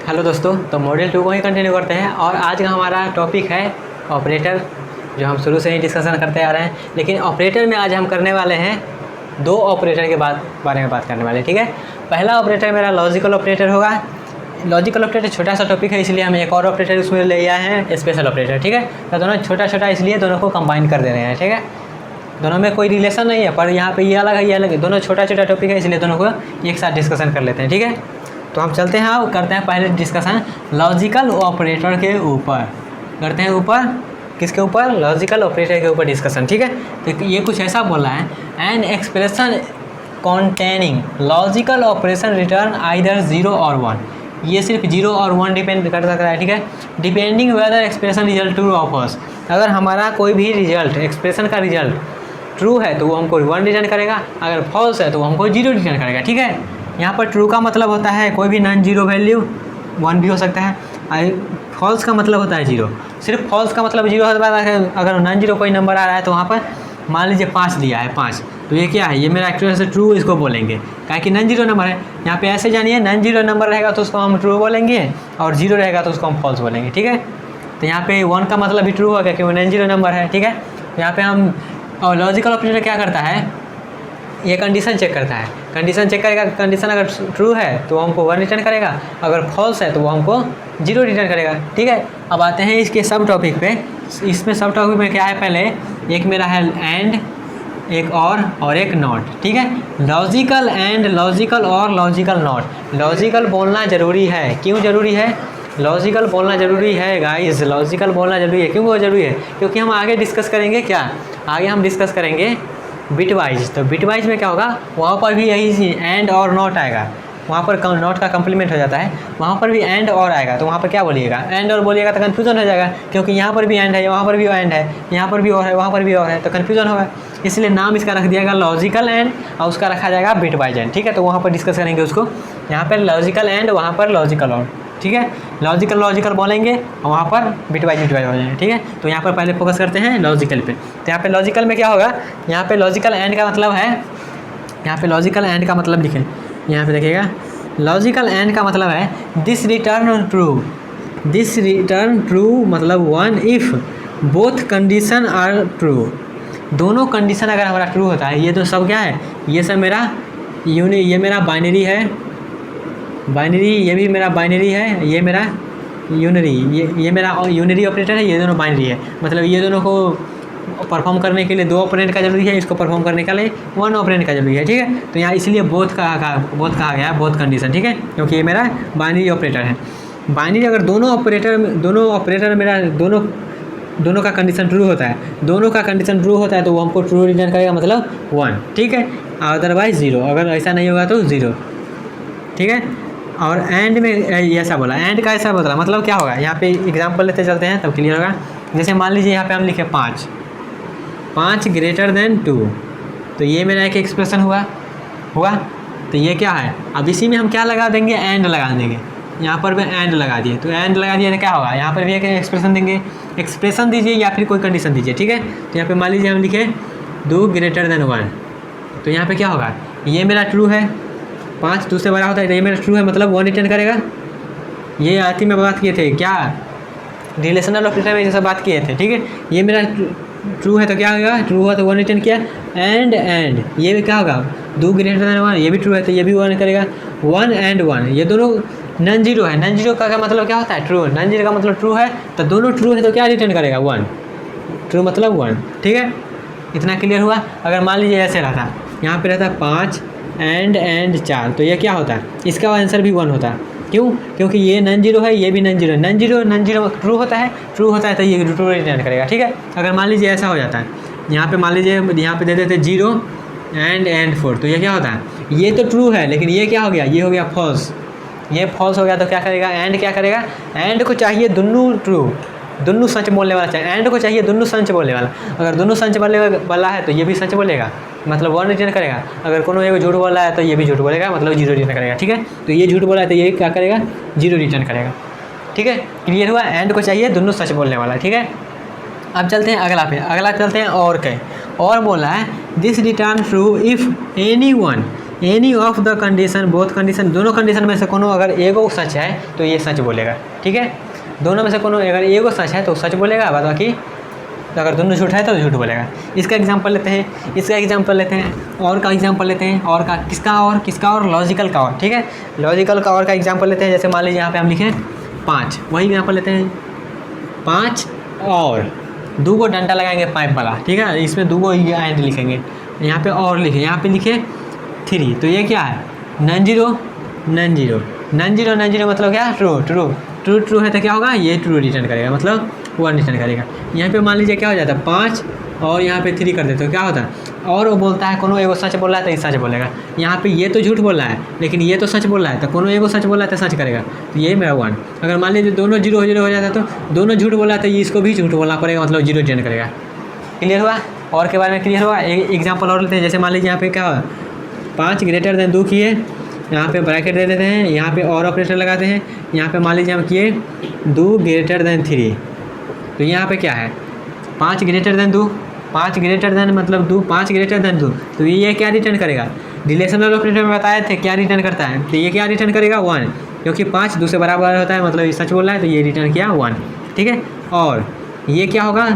Hello दोस्तों, तो module 2 को ही कंटिन्यू करते हैं और आज का हमारा टॉपिक है ऑपरेटर, जो हम शुरू से ही डिस्कशन करते आ रहे हैं। लेकिन ऑपरेटर में आज हम करने वाले हैं दो ऑपरेटर के बारे में बात करने वाले हैं। ठीक है, पहला ऑपरेटर मेरा लॉजिकल ऑपरेटर होगा। लॉजिकल ऑपरेटर छोटा सा टॉपिक है, इसलिए हम एक और ऑपरेटर उसमें ले आए हैं, स्पेशल ऑपरेटर। ठीक है, तो दोनों छोटा छोटा इसलिए दोनों को कंबाइन कर दे रहे हैं। ठीक है, दोनों में कोई रिलेशन नहीं है, पर यहाँ पे ये अलग है ये अलग है, दोनों छोटा छोटा टॉपिक है, इसलिए दोनों को एक साथ डिस्कशन कर लेते हैं। ठीक है, तो हम चलते हैं और करते हैं पहले डिस्कशन लॉजिकल ऑपरेटर के ऊपर। करते हैं ऊपर किसके ऊपर? लॉजिकल ऑपरेटर के ऊपर डिस्कशन। ठीक है, तो ये कुछ ऐसा बोला है, an expression containing logical operation return either 0 और 1। ये सिर्फ 0 और 1 डिपेंड कर सकता है। ठीक है, depending whether expression result true of false. अगर हमारा कोई भी रिजल्ट, एक्सप्रेशन का रिजल्ट ट्रू है तो वो हमको 1 रिटर्न करेगा, अगर फॉल्स है तो वो हमको 0 रिटर्न करेगा। ठीक है, यहाँ पर ट्रू का मतलब होता है कोई भी नॉन जीरो वैल्यू, 1 भी हो सकता है। फॉल्स का मतलब होता है 0। सिर्फ फॉल्स का मतलब 0 होता है। अगर नॉन जीरो कोई नंबर आ रहा है तो वहाँ पर मान लीजिए 5 दिया है, 5, तो ये क्या है? ये मेरा एक्चुअल से ट्रू इसको बोलेंगे, क्या कि नॉन जीरो नंबर है। यहाँ पे ऐसे जानिए, नॉन जीरो नंबर रहेगा तो उसको हम ट्रू बोलेंगे और 0 रहेगा तो उसको हम फॉल्स बोलेंगे। ठीक है, तो यहाँ पे 1 का मतलब भी ट्रू होगा क्योंकि वो नॉन जीरो नंबर है। ठीक है, तो यहाँ पे हम और लॉजिकल ऑपरेटर क्या करता है? ये कंडीशन चेक करता है, कंडीशन चेक करेगा। कंडीशन अगर ट्रू है तो वो हमको 1 रिटर्न करेगा, अगर फॉल्स है तो वो हमको 0 रिटर्न करेगा। ठीक है, अब आते हैं इसके सब टॉपिक पे। इसमें सब टॉपिक में क्या है? पहले एक मेरा है एंड, एक और एक नॉट। ठीक है, लॉजिकल एंड, लॉजिकल और लॉजिकल नॉट। लॉजिकल बोलना ज़रूरी है। क्यों ज़रूरी है? लॉजिकल बोलना ज़रूरी है गाइस, लॉजिकल बोलना ज़रूरी है। क्यों वो ज़रूरी है? क्योंकि हम आगे डिस्कस करेंगे क्या, आगे हम डिस्कस करेंगे बिट वाइज। तो बिट वाइज में क्या होगा, वहाँ पर भी यही एंड और नॉट आएगा। वहाँ पर नॉट का कंप्लीमेंट हो जाता है, वहाँ पर भी एंड और आएगा। तो वहाँ पर क्या बोलिएगा? एंड और बोलिएगा तो कन्फ्यूजन हो जाएगा, क्योंकि यहाँ पर भी एंड है, वहाँ पर भी एंड है, यहाँ पर भी और है, वहाँ पर भी और है, तो कन्फ्यूजन होगा। इसलिए नाम इसका रख दिया गया लॉजिकल एंड और उसका रखा जाएगा बिट वाइज एंड। ठीक है, तो वहाँ पर डिस्कस करेंगे उसको। यहाँ पर लॉजिकल एंड, वहाँ पर लॉजिकल और। ठीक है, लॉजिकल बोलेंगे और वहाँ पर बिट वाइज हो जाएंगे। ठीक है, तो यहाँ पर पहले फोकस करते हैं लॉजिकल पे। तो यहाँ पे लॉजिकल में क्या होगा? यहाँ पे लॉजिकल एंड का मतलब है, यहाँ पे लॉजिकल एंड का मतलब लिखें, यहाँ पे देखिएगा, लॉजिकल एंड का मतलब है this return true. This return true मतलब 1 if both condition are true. दोनों कंडीशन अगर हमारा ट्रू होता है, ये तो सब क्या है? ये सब मेरा ये मेरा बाइनरी है, बाइनरी, ये भी मेरा बाइनरी है, ये मेरा यूनरी, ये मेरा यूनरी ऑपरेटर है, ये दोनों बाइनरी है। मतलब ये दोनों को परफॉर्म करने के लिए 2 ऑपरेंड का जरूरी है, इसको परफॉर्म करने के लिए 1 ऑपरेंड का जरूरी है। ठीक है, तो यहाँ इसलिए बोथ कहा गया है, बोथ कंडीशन। ठीक है, क्योंकि ये मेरा बाइनरी ऑपरेटर है। बाइनरी अगर दोनों ऑपरेटर मेरा दोनों का कंडीशन ट्रू होता है, दोनों का कंडीशन ट्रू होता है तो वो हमको ट्रू रिटर्न करेगा, मतलब 1। ठीक है, अदरवाइज 0। अगर ऐसा नहीं होगा तो 0। ठीक है, और एंड में ऐसा बोला, एंड का ऐसा बोला, मतलब क्या होगा? यहाँ पे एग्जांपल लेते चलते हैं तब क्लियर होगा। जैसे मान लीजिए यहाँ पे हम लिखे 5 ग्रेटर देन 2, तो ये मेरा एक एक्सप्रेशन हुआ। तो ये क्या है? अब इसी में हम क्या लगा देंगे? एंड लगा देंगे। यहाँ पर भी एंड लगा दिए, तो एंड लगा दिए तो क्या होगा? यहाँ पर भी एक एक्सप्रेशन देंगे। एक्सप्रेशन दीजिए या फिर कोई कंडीशन दीजिए। ठीक है, तो यहाँ पर मान लीजिए हम लिखे 2 ग्रेटर देन 1, तो यहाँ पर क्या होगा? ये मेरा ट्रू है, 5 2 से बड़ा होता है, तो ये मेरा ट्रू है, मतलब 1 रिटर्न करेगा। ये आती में बात किए थे क्या, रिलेशनल ऑपरेटर में जैसा बात किए थे। ठीक है, ये मेरा ट्रू है तो क्या होगा? ट्रू हुआ तो 1 रिटर्न किया। एंड ये भी क्या होगा? 2 ग्रेटर देन 1, ये भी ट्रू है तो ये भी 1 करेगा। 1 एंड 1, ये दोनों नॉन जीरो है। नॉन जीरो का मतलब क्या होता है? ट्रू। नॉन जीरो का मतलब ट्रू है, तो दोनों ट्रू है तो क्या रिटर्न करेगा? 1। ट्रू मतलब 1। ठीक है, इतना क्लियर हुआ। अगर मान लीजिए ऐसे रहता, यहाँ पे रहता 5 एंड 4, तो ये क्या होता है? इसका आंसर भी 1 होता है। क्यों? क्योंकि ये नॉन जीरो है, ये भी नॉन जीरो है। नॉन जीरो ट्रू होता है तो ये ट्रू रिटर्न करेगा। ठीक है, अगर मान लीजिए ऐसा हो जाता है, यहाँ पे मान लीजिए यहाँ पे दे देते 0 एंड 4, तो ये क्या होता है? ये तो ट्रू है, लेकिन ये क्या हो गया? ये हो गया फॉल्स। ये फॉल्स हो गया तो क्या करेगा? एंड क्या करेगा? एंड को चाहिए दोनों ट्रू, दोनों सच बोलने वाला चाहिए। एंड को चाहिए दोनों सच बोलने वाला। अगर दोनों सच बोलने वाला है तो ये भी सच बोलेगा, मतलब 1 रिटर्न करेगा। अगर कोनो एक झूठ बोला है तो ये भी झूठ बोलेगा, मतलब 0 रिटर्न करेगा। ठीक है, तो ये झूठ बोला है तो ये क्या करेगा? 0 रिटर्न करेगा। ठीक है, क्लियर हुआ? एंड को चाहिए दोनों सच बोलने वाला। ठीक है, अब चलते हैं अगला चलते हैं और क्या। और बोला है this return true if any one any of the condition, both condition, दोनों कंडीशन में से कोनो अगर एगो सच है तो ये सच बोलेगा, ठीक है। दोनों में से कोनो अगर एगो सच है तो सच बोलेगा, बाद बाकी तो अगर दोनों झूठ है तो झूठ बोलेगा। इसका एग्जांपल लेते हैं, इसका एग्जांपल लेते हैं, और का एग्जांपल लेते हैं, और का किसका और लॉजिकल का और, ठीक है। लॉजिकल का और का एग्जांपल लेते हैं, जैसे मान लीजिए यहाँ पे हम लिखें 5, वही एग्जांपल लेते हैं 5 और 2 को डंडा लगाएंगे पाइप वाला, ठीक है। इसमें 2 को एंड लिखेंगे, यहाँ पे और लिखे, यहाँ पे लिखे 3, तो ये क्या है नॉन जीरो मतलब क्या ट्रू है तो क्या होगा ये ट्रू रिटर्न करेगा, मतलब 1 रिटर्न करेगा। यहाँ पे मान लीजिए क्या हो जाता है 5 और यहाँ पे 3 कर देते हो, क्या होता है, और वो बोलता है कोनो एगो सच बोल रहा है तो ये सच बोलेगा। यहाँ पे ये तो झूठ बोल रहा है लेकिन ये तो सच बोल रहा है, तो कोनो एगो सच बोल रहा है तो सच करेगा, तो ये मेरा 1। अगर मान लीजिए दोनों 0 हो जाता है तो दोनों झूठ बोल रहा है तो ये इसको भी झूठ बोलना पड़ेगा, मतलब 0 रिटर्न करेगा। क्लियर हुआ? और के बारे में क्लियर हुआ? एक एग्जाम्पल और लेते हैं, जैसे मान लीजिए यहाँ पे क्या हुआ 5 > 2 किए, यहाँ पे ब्रैकेट दे देते हैं, यहाँ पे और ऑपरेटर लगाते हैं, यहाँ पे मान लीजिए हम किए 2 > 3, तो यहाँ पे क्या है 5 > 2, 5 मतलब 2, 5 > 2, तो ये क्या रिटर्न करेगा, रिलेशनल ऑपरेटर में बताए थे क्या रिटर्न करता है, तो ये क्या रिटर्न करेगा 1, क्योंकि 5 2 से बराबर होता है, मतलब ये सच बोल रहा है तो ये रिटर्न किया 1, ठीक है। और ये क्या होगा,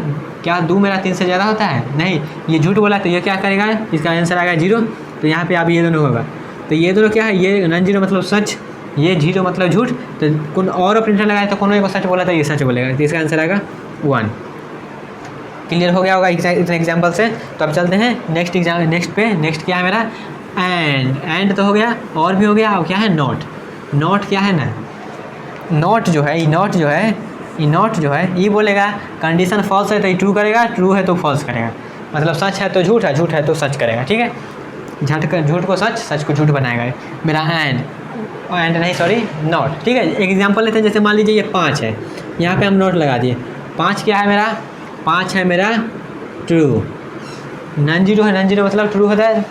क्या 2 मेरा 3 से ज़्यादा होता है, नहीं, ये झूठ बोला तो ये क्या करेगा, इसका आंसर आएगा 0, तो यहाँ पे अब ये दोनों होगा, तो ये दोनों क्या है, ये नॉन जीरो मतलब सच, ये 0 मतलब झूठ, तो कौन और ऑपरेटर लगाए तो कोनो एक सच बोला तो ये सच बोलेगा, तो इसका आंसर आएगा 1। क्लियर हो गया होगा इतने एग्जाम्पल से। तो अब चलते हैं नेक्स्ट पे। नेक्स्ट क्या है मेरा एंड तो हो गया, और भी हो गया, अब क्या है नॉट क्या है ना, नॉट जो है ये बोलेगा कंडीशन फॉल्स है तो ये ट्रू करेगा, ट्रू है तो फॉल्स करेगा, मतलब सच है तो झूठ है तो सच करेगा, ठीक है। झूठ को सच को झूठ बनाएगा मेरा एंड नहीं सॉरी नॉट, ठीक है। एक एग्जांपल लेते हैं, जैसे मान लीजिए ये 5 है, यहाँ पे हम नॉट लगा दिए, 5 क्या है मेरा, 5 है मेरा ट्रू, नॉन जीरो मतलब ट्रू होता है,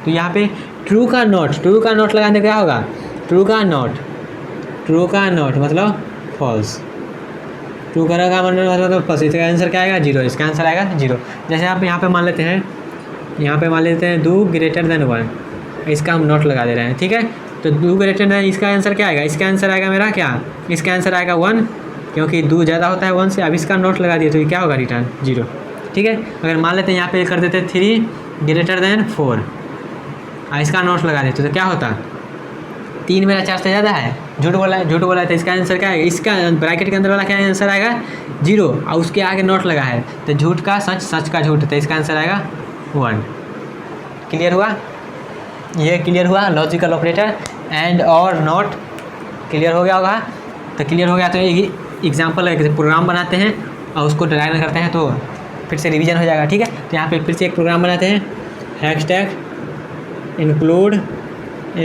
तो यहाँ पे ट्रू का नॉट लगाने क्या होगा, ट्रू का नॉट मतलब फॉल्स, ट्रू का मतलब फॉल्स, इसका आंसर क्या आएगा 0, इसका आंसर आएगा 0। जैसे आप यहाँ पे मान लेते हैं 2 > 1, इसका हम नॉट लगा दे रहे हैं, ठीक है। तो 2 > इसका आंसर क्या आएगा, इसका आंसर आएगा मेरा क्या, इसका आंसर आएगा 1, क्योंकि 2 ज़्यादा होता है 1 से। अब इसका नॉट लगा दिए तो ये क्या होगा रिटर्न 0, ठीक है। अगर मान लेते हैं यहाँ पे कर देते हैं 3 > 4, इसका नॉट लगा देते तो क्या होता, 3 मेरा 4 से ज़्यादा है, झूठ बोला है तो इसका आंसर क्या आएगा, इसका ब्रैकेट के अंदर वाला क्या आंसर आएगा 0, और उसके आगे नॉट लगा है तो झूठ का सच का झूठ, तो इसका आंसर आएगा 1। क्लियर हुआ? ये क्लियर हुआ लॉजिकल ऑपरेटर एंड और नॉट, क्लियर हो गया होगा। तो क्लियर हो गया तो एक एग्जांपल है, प्रोग्राम बनाते हैं और उसको डिराइव करते हैं तो फिर से रिवीजन हो जाएगा, ठीक है। तो यहाँ पे फिर से एक प्रोग्राम बनाते हैं, #include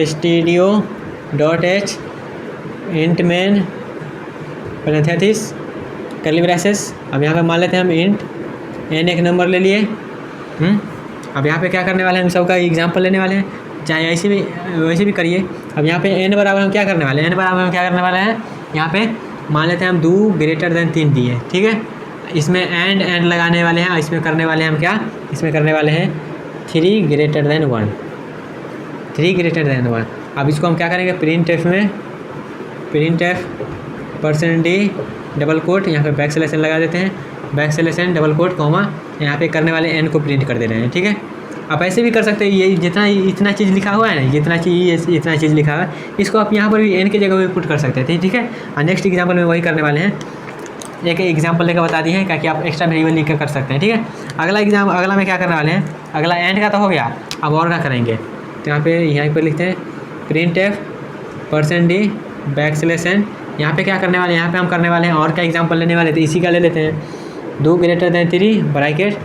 stdio.h int main parenthesis curly braces. अब यहाँ पे मान लेते हैं हम इंट n एक नंबर ले लिए, अब यहाँ पे क्या करने वाले हैं, हम सबका एग्जांपल लेने वाले हैं, चाहे ऐसे भी वैसे भी करिए। अब यहाँ पे n बराबर हम क्या करने वाले हैं, यहाँ पे मान लेते हैं हम 2 > 3 दिए, ठीक है। इसमें एंड लगाने वाले हैं, इसमें करने वाले हैं हम क्या, इसमें करने वाले हैं 3 > 1। अब इसको हम क्या करेंगे, प्रिंटफ %d डबल कोट, यहाँ पे बैकस्लैश लगा देते हैं, बैकस्लैश डबल कोट कॉमा, यहाँ पे करने वाले n को प्रिंट कर दे रहे हैं, ठीक है। आप ऐसे भी कर सकते हैं, ये जितना इतना चीज़ लिखा हुआ है ना, इतना चीज़ लिखा हुआ है, इसको आप यहाँ पर भी n की जगह भी पुट कर सकते थे, ठीक है। और नेक्स्ट एग्जाम्पल में वही करने वाले हैं, एक एग्जाम्पल लेकर बता दिए हैं ताकि आप एक्स्ट्रा वेरिएबल लिख कर सकते हैं, ठीक है। अगला में क्या करने वाले हैं, अगला एंड का तो हो गया, अब और क्या करेंगे, तो यहाँ पर लिखते हैं printf %d बैकस्लैश n, यहाँ पे क्या करने वाले हैं, यहाँ पे हम करने वाले हैं और क्या एग्जांपल लेने वाले थे, इसी का ले लेते हैं 2 > 3 ब्रैकेट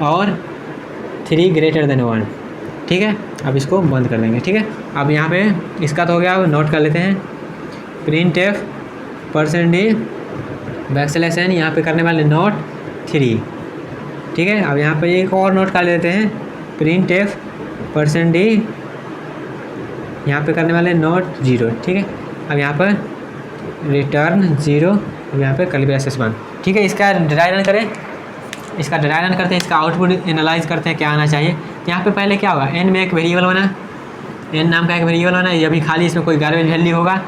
और 3 > 1, ठीक है। अब इसको बंद कर देंगे, ठीक है। अब यहाँ पे इसका तो हो गया, अब नोट कर लेते हैं printf %d बैकस्लैश n, यहाँ पे करने वाले नोट 3, ठीक है। अब यहाँ पे एक और नोट कर लेते हैं printf %d, यहाँ पे करने वाले नोट 0, ठीक है। अब यहाँ पर रिटर्न 0, अब यहाँ पे कर्ली ब्रैसेस बंद, ठीक है। इसका ड्राई रन करें, इसका आउटपुट एनालाइज करते हैं क्या आना चाहिए। तो यहाँ पे पहले क्या होगा, n में एक वेरिएबल बना, एन नाम का एक वेरिएबल होना है, ये भी खाली इसमें कोई गार्बेज वैल्यू होगा।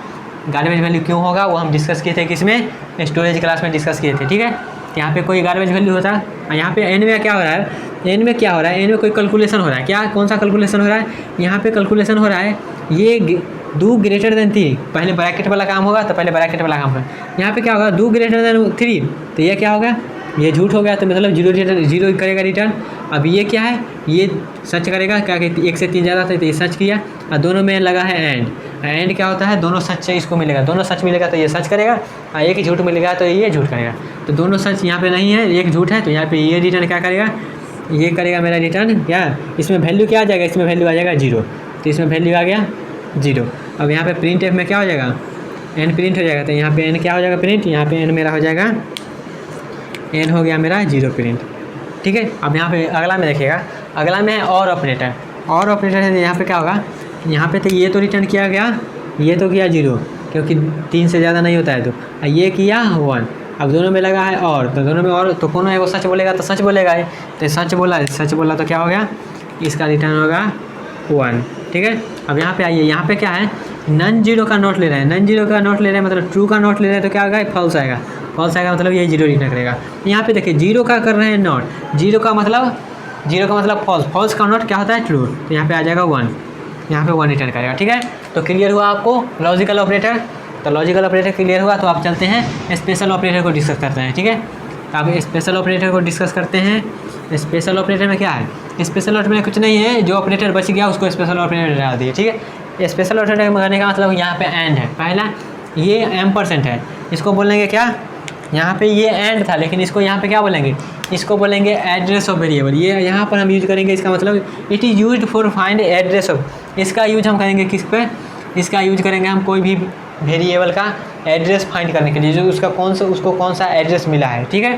गार्बेज वैल्यू क्यों होगा वो हम डिस्कस किए थे किसमें, स्टोरेज क्लास में डिस्कस किए थे, ठीक है। यहाँ पे कोई गार्बेज वैल्यू होता है और यहाँ पे एन में क्या हो रहा है, एन में क्या हो रहा है, एन में कोई कैलकुलेशन हो रहा है। क्या, कौन सा कैलकुलेशन हो रहा है, यहाँ पे कैलकुलेशन हो रहा है ये दो ग्रेटर देन 3, पहले ब्रैकेट वाला काम होगा तो पहले ब्रैकेट वाला काम होगा। यहाँ पे क्या होगा, 2 ग्रेटर देन 3, तो ये क्या होगा, ये झूठ हो गया, तो मतलब जीरो करेगा रिटर्न। अब ये क्या है, ये सच करेगा, क्या कहते 1 से 3 ज़्यादा था तो ये सच किया, और दोनों में लगा है एंड। एंड क्या होता है, दोनों सच से इसको मिलेगा, दोनों सच मिलेगा तो ये सच करेगा, और एक ही झूठ मिलेगा तो ये झूठ करेगा। तो दोनों सच यहाँ पे नहीं है, एक झूठ है, तो यहाँ पे ये रिटर्न क्या करेगा, ये करेगा मेरा रिटर्न क्या, इसमें वैल्यू क्या आ जाएगा, इसमें वैल्यू आ जाएगा 0, तो इसमें वैल्यू आ गया 0। अब यहाँ पे प्रिंट एफ में क्या हो जाएगा, एन प्रिंट हो जाएगा, तो यहाँ पे एन क्या हो जाएगा प्रिंट, यहाँ पे एन मेरा हो जाएगा, एन हो गया मेरा 0 प्रिंट, ठीक है। अब यहाँ पे अगला में देखिएगा, अगला में है और ऑपरेटर। और ऑपरेटर है, यहाँ पे क्या होगा, यहाँ पे तो ये तो रिटर्न किया गया, ये तो किया 0 क्योंकि 3 से ज़्यादा नहीं होता है, तो ये किया 1। अब दोनों में लगा है और, तो दोनों में और, तो कौन है वो सच बोलेगा तो सच बोलेगा है, तो सच बोला तो क्या हो गया, इसका रिटर्न होगा 1, ठीक है। अब यहाँ पे आइए, यहाँ पे क्या है, नन जीरो का नोट ले रहे हैं, नन जीरो का नोट ले रहे हैं मतलब ट्रू का नोट ले रहे हैं, तो क्या होगा, फॉल्स आएगा, फॉल्स आएगा मतलब ये 0 रिटर्न करेगा। यहाँ पे देखिए 0 का कर रहे हैं नोट, 0 का मतलब फॉल्स, फॉल्स का नोट क्या होता है ट्रू, तो यहाँ पे आ जाएगा 1, यहाँ पे 1 रिटर्न करेगा, ठीक है। तो क्लियर हुआ आपको लॉजिकल ऑपरेटर, तो लॉजिकल ऑपरेटर क्लियर हुआ, तो आप चलते हैं स्पेशल ऑपरेटर को डिस्कस करते हैं, ठीक है। तो आप स्पेशल ऑपरेटर को डिस्कस करते हैं। स्पेशल ऑपरेटर में क्या है, स्पेशल ऑपरेटर में कुछ नहीं है, जो ऑपरेटर बच गया उसको स्पेशल ऑपरेटर डाल दिए, ठीक है। स्पेशल ऑपरेटर करने का मतलब यहाँ पे एंड है, पहला ये M% है, इसको बोलेंगे क्या, यहाँ पे ये एंड था लेकिन इसको यहाँ पे क्या बोलेंगे, इसको बोलेंगे एड्रेस ऑफ वेरिएबल। ये यहाँ पर हम यूज करेंगे, इसका मतलब it is used for find address of, इसका यूज हम करेंगे किस पे, इसका यूज करेंगे हम कोई भी वेरिएबल का एड्रेस फाइंड करने के लिए, जो उसको कौन सा एड्रेस मिला है, ठीक है।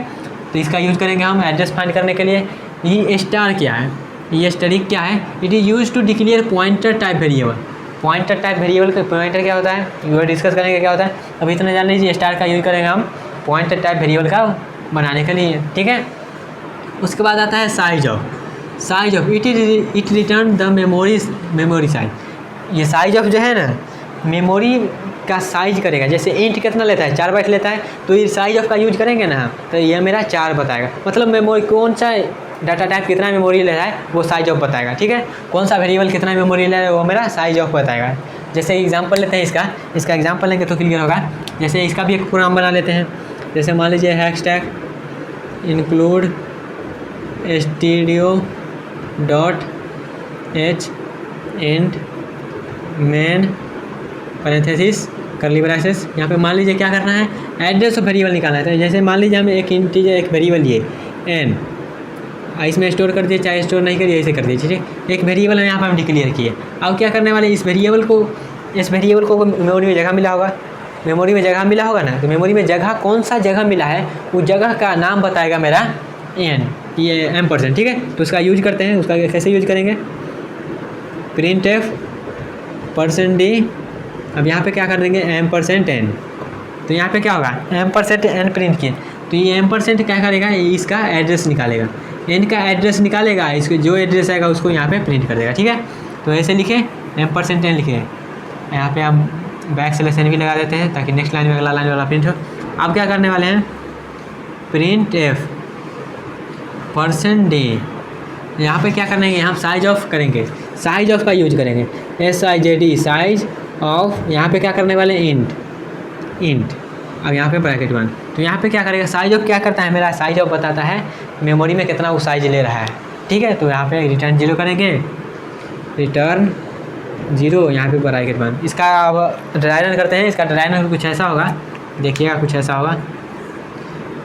तो इसका यूज करेंगे हम एड्रेस फाइंड करने के लिए। ये स्टार क्या है, ये स्टैटिक क्या है, it is use to declare pointer type variable. Pointer type variable का पॉइंटर क्या होता है, ये डिस्कस करेंगे क्या होता है, अभी इतना जान लीजिए। स्टार का यूज करेंगे हम पॉइंटर टाइप वेरिएबल का बनाने के लिए, ठीक है। उसके बाद आता है size of it return the memory size. ये साइज ऑफ जो है ना, मेमोरी का साइज करेगा, जैसे इंट कितना लेता है 4 बाइट लेता है, तो ये साइज ऑफ का यूज करेंगे ना, तो ये मेरा 4 बताएगा, मतलब मेमोरी कौन सा डाटा टाइप कितना मेमोरी ले रहा है वो साइज ऑफ बताएगा, ठीक है। कौन सा वेरिएबल कितना मेमोरी ले रहा है वो मेरा साइज ऑफ बताएगा। जैसे एग्जांपल लेते हैं इसका एग्जांपल लेंगे तो क्लियर होगा। जैसे इसका भी एक प्रोग्राम बना लेते हैं, जैसे मान लीजिए hashtag include stdio.h and main parenthesis करली ब्रैकेट्स। यहाँ पे मान लीजिए क्या करना है, एड्रेस ऑफ वेरिएबल निकालना है। तो जैसे मान लीजिए हमें एक इंटीजर एक वेरिएबल लिए n, इसमें स्टोर कर दिए, चाहे स्टोर नहीं करिए ऐसे कर दीजिए, ठीक। एक वेरिएबल है यहाँ पर हम डिक्लेयर किए। अब क्या करने वाले, इस वेरिएबल को मेमोरी में जगह मिला होगा, ना, तो मेमोरी में जगह कौन सा जगह मिला है उस जगह का नाम बताएगा मेरा n, ये M%, ठीक है। तो उसका यूज करते हैं, उसका कैसे यूज करेंगे, प्रिंट एफ %d। अब यहाँ पे क्या कर देंगे M%n, तो यहाँ पे क्या होगा M%n प्रिंट किए, तो ये M% क्या करेगा, इसका एड्रेस निकालेगा, n का एड्रेस निकालेगा, इसको जो एड्रेस आएगा उसको यहाँ पे प्रिंट कर देगा, ठीक है। तो ऐसे लिखे M%n लिखे, यहाँ पे हम बैकस्लैश n भी लगा देते हैं ताकि नेक्स्ट लाइन में अगला लाइन वाला प्रिंट हो। अब क्या करने वाले हैं, प्रिंट एफ %d, यहाँ पे क्या करेंगे, हम साइज ऑफ करेंगे, साइज ऑफ का यूज करेंगे, SIZD साइज ऑफ। यहाँ पे क्या करने वाले, इंट। अब यहाँ पे ब्रैकेट 1, तो यहाँ पे क्या करेगा, साइज ऑफ क्या करता है, मेरा साइज ऑफ बताता है मेमोरी में कितना वो साइज ले रहा है, ठीक है। तो यहाँ पे रिटर्न 0 करेंगे, रिटर्न 0, यहाँ पे ब्रैकेट 1। इसका अब ड्राई रन करते हैं, इसका ड्राई रन कुछ ऐसा होगा, देखिएगा कुछ ऐसा होगा।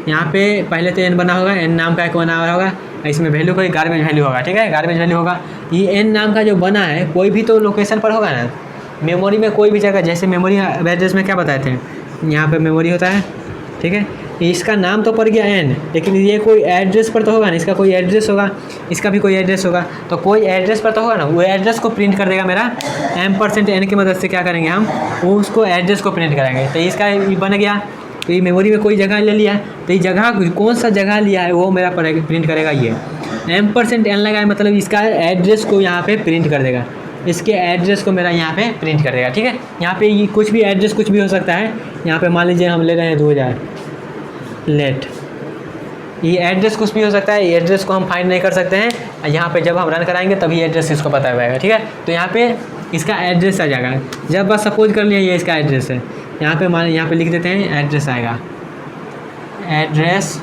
यहाँ पे पहले तो n बना होगा, n नाम का एक बना हुआ होगा, इसमें वैल्यू कोई गार्बेज वैल्यू होगा, ठीक है, गार्बेज वैल्यू होगा। ये n नाम का जो बना है कोई भी तो लोकेशन पर होगा ना, मेमोरी में कोई भी जगह, जैसे मेमोरी एड्रेस में क्या बताए थे, यहाँ पे मेमोरी होता है, ठीक है। इसका नाम तो पड़ गया n, लेकिन ये कोई एड्रेस पर तो होगा ना, इसका कोई एड्रेस होगा, इसका भी कोई एड्रेस होगा, तो कोई एड्रेस पर तो होगा ना, वो एड्रेस को प्रिंट कर देगा मेरा M%n की मदद से। क्या करेंगे हम, वो उसको एड्रेस को प्रिंट करेंगे। तो इसका बन गया, तो ये मेमोरी में कोई जगह ले लिया है, तो ये जगह कौन सा जगह लिया है वो मेरा प्रिंट करेगा। ये M%n लगा है मतलब इसका एड्रेस को यहाँ पे प्रिंट कर देगा, इसके एड्रेस को मेरा यहाँ पे प्रिंट कर देगा। ठीक है, यहाँ पे ये कुछ भी एड्रेस कुछ भी हो सकता है। यहाँ पे मान लीजिए हम ले रहे हैं 2000 लेट, ये एड्रेस कुछ भी हो सकता है, ये एड्रेस को हम फाइंड नहीं कर सकते हैं। यहाँ पे जब हम रन कराएंगे तभी एड्रेस इसको पता रहेगा। ठीक है, तो यहाँ पे इसका एड्रेस आ जाएगा। जब बस सपोज कर लिया ये इसका एड्रेस है, यहाँ पे लिख देते हैं एड्रेस आएगा, एड्रेस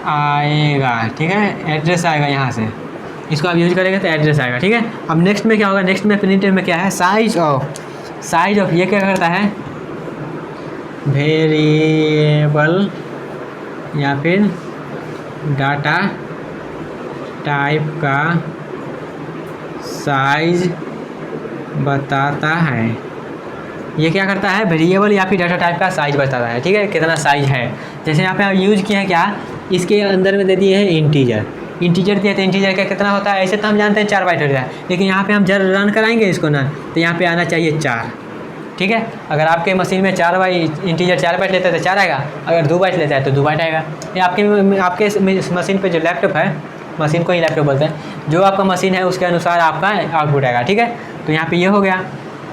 आएगा। ठीक है, एड्रेस आएगा यहाँ से, इसको आप यूज करेंगे तो एड्रेस आएगा। ठीक है, अब नेक्स्ट में क्या होगा, नेक्स्ट में प्रिंटर में क्या है, साइज ऑफ ये क्या करता है, वेरिएबल या फिर डाटा टाइप का साइज बताता है। ये क्या करता है, वेरिएबल या फिर डाटा टाइप का साइज बताता है। ठीक है, कितना साइज है। जैसे यहाँ पे आप यूज किए हैं क्या, इसके अंदर में दे दिए हैं इंटीजर दिया, तो इंटीजर का कितना होता है, ऐसे तो हम जानते हैं 4 बाइट होता है, लेकिन यहाँ पे हम जब रन कराएंगे इसको ना, तो यहाँ पे आना चाहिए 4। ठीक है, अगर आपके मशीन में 4 बाइट इंटीजर 4 बाइट लेता है तो 4 आएगा, अगर 2 बाइट लेता है तो 2 बाइट आएगा। ये आपके मशीन पे जो लैपटॉप है, मशीन को ही लैपटॉप बोलते हैं, जो आपका मशीन है उसके अनुसार आपका आउटपुट आएगा। ठीक है, तो यहाँ पे ये हो गया,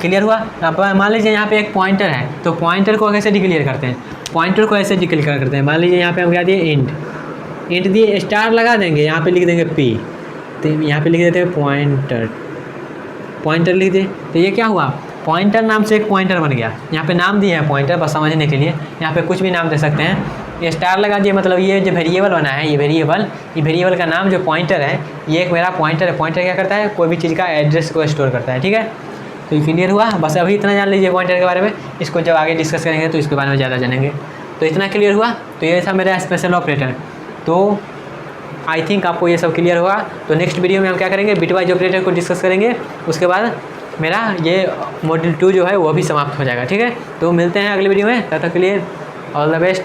क्लियर हुआ। अब मान लीजिए यहाँ पे एक पॉइंटर है, तो पॉइंटर को कैसे डिक्लेयर करते हैं, पॉइंटर को ऐसे डिक्लेयर करते हैं। मान लीजिए यहाँ पे हम क्या दिए, इंट दिए, स्टार लगा देंगे, यहाँ पे लिख देंगे पी, तो यहाँ पे लिख देते हैं पॉइंटर लिख दे, तो ये क्या हुआ, पॉइंटर नाम से एक पॉइंटर बन गया। यहाँ पे नाम दिए हैं पॉइंटर, बस समझने के लिए, यहाँ पे कुछ भी नाम दे सकते हैं। ये स्टार लगा दिए, मतलब ये जो वेरिएबल बना है, ये वेरिएबल का नाम जो पॉइंटर है, ये एक मेरा पॉइंटर है। पॉइंटर क्या करता है, कोई भी चीज़ का एड्रेस को स्टोर करता है। ठीक है, तो ये क्लियर हुआ। बस अभी इतना जान लीजिए पॉइंटर के बारे में, इसको जब आगे डिस्कस करेंगे तो इसके बारे में ज़्यादा जानेंगे। तो इतना क्लियर हुआ, तो ये था मेरा स्पेशल ऑपरेटर। तो आई थिंक आपको ये सब क्लियर हुआ। तो नेक्स्ट वीडियो में हम क्या करेंगे, बिटवाइज ऑपरेटर को डिस्कस करेंगे, उसके बाद मेरा ये मॉड्यूल 2 जो है वो भी समाप्त हो जाएगा। ठीक है, तो मिलते हैं अगले वीडियो में, तब तक के लिए ऑल द बेस्ट।